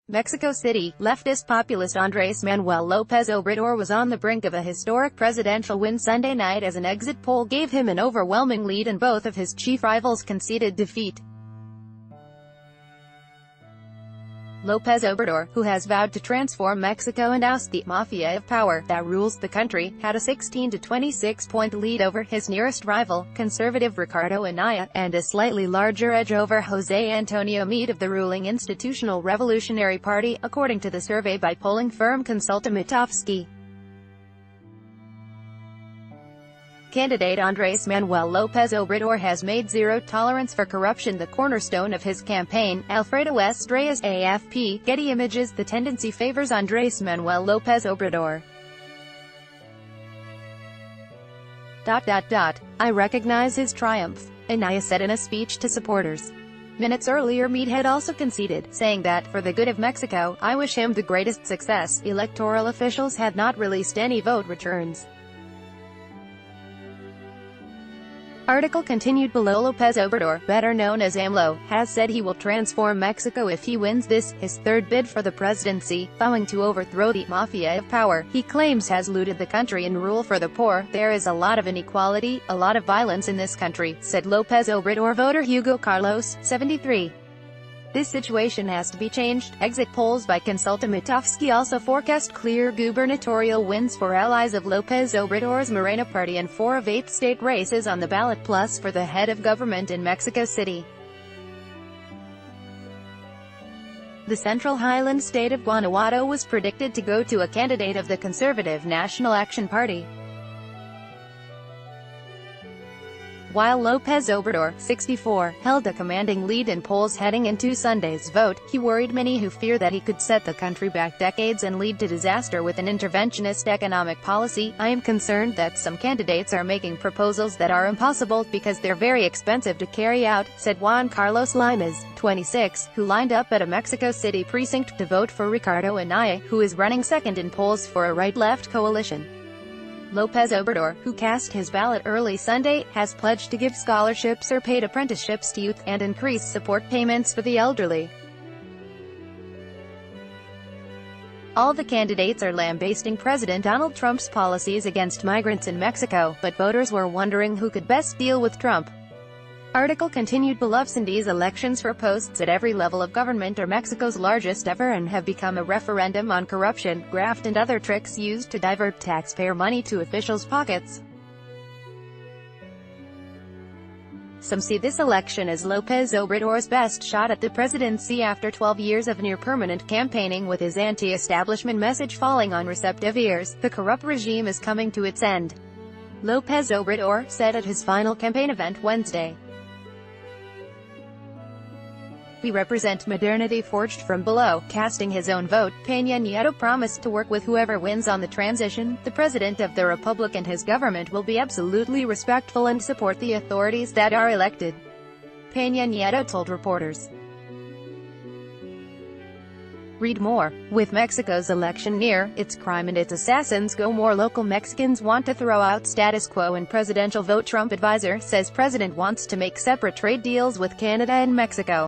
Mexico City, leftist populist Andres Manuel Lopez Obrador was on the brink of a historic presidential win Sunday night as an exit poll gave him an overwhelming lead and both of his chief rivals conceded defeat. Lopez Obrador, who has vowed to transform Mexico and oust the mafia of power that rules the country, had a 16 to 26-point lead over his nearest rival, conservative Ricardo Anaya, and a slightly larger edge over José Antonio Meade of the ruling Institutional Revolutionary Party, according to the survey by polling firm Consulta. Candidate Andres Manuel Lopez Obrador has made zero tolerance for corruption the cornerstone of his campaign. Alfredo S. Reyes, AFP, Getty Images. The tendency favors Andres Manuel Lopez Obrador. I recognize his triumph, Anaya said in a speech to supporters. Minutes earlier Meade had also conceded, saying that, for the good of Mexico, I wish him the greatest success. Electoral officials had not released any vote returns. Article continued below. Lopez Obrador, better known as AMLO, has said he will transform Mexico if he wins this, his third bid for the presidency, vowing to overthrow the mafia of power he claims has looted the country and rule for the poor. There is a lot of inequality, a lot of violence in this country, said Lopez Obrador voter Hugo Carlos, 73. This situation has to be changed. Exit polls by Consulta also forecast clear gubernatorial wins for allies of Lopez Obrador's Morena party and 4 of 8 state races on the ballot, plus for the head of government in Mexico City. The Central Highland state of Guanajuato was predicted to go to a candidate of the conservative National Action Party. While Lopez Obrador, 64, held a commanding lead in polls heading into Sunday's vote, he worried many who fear that he could set the country back decades and lead to disaster with an interventionist economic policy. I am concerned that some candidates are making proposals that are impossible because they're very expensive to carry out, said Juan Carlos Limas, 26, who lined up at a Mexico City precinct to vote for Ricardo Anaya, who is running second in polls for a right-left coalition. Lopez Obrador, who cast his ballot early Sunday, has pledged to give scholarships or paid apprenticeships to youth, and increase support payments for the elderly. All the candidates are lambasting President Donald Trump's policies against migrants in Mexico, but voters were wondering who could best deal with Trump. Article continued below. Sunday's elections for posts at every level of government are Mexico's largest ever and have become a referendum on corruption, graft and other tricks used to divert taxpayer money to officials' pockets. Some see this election as Lopez Obrador's best shot at the presidency after 12 years of near-permanent campaigning, with his anti-establishment message falling on receptive ears. The corrupt regime is coming to its end, Lopez Obrador said at his final campaign event Wednesday. We represent modernity forged from below. Casting his own vote, Peña Nieto promised to work with whoever wins on the transition. The president of the republic and his government will be absolutely respectful and support the authorities that are elected, Peña Nieto told reporters. Read more. With Mexico's election near, its crime and its assassins go more. Local Mexicans want to throw out status quo in presidential vote. Trump advisor says president wants to make separate trade deals with Canada and Mexico.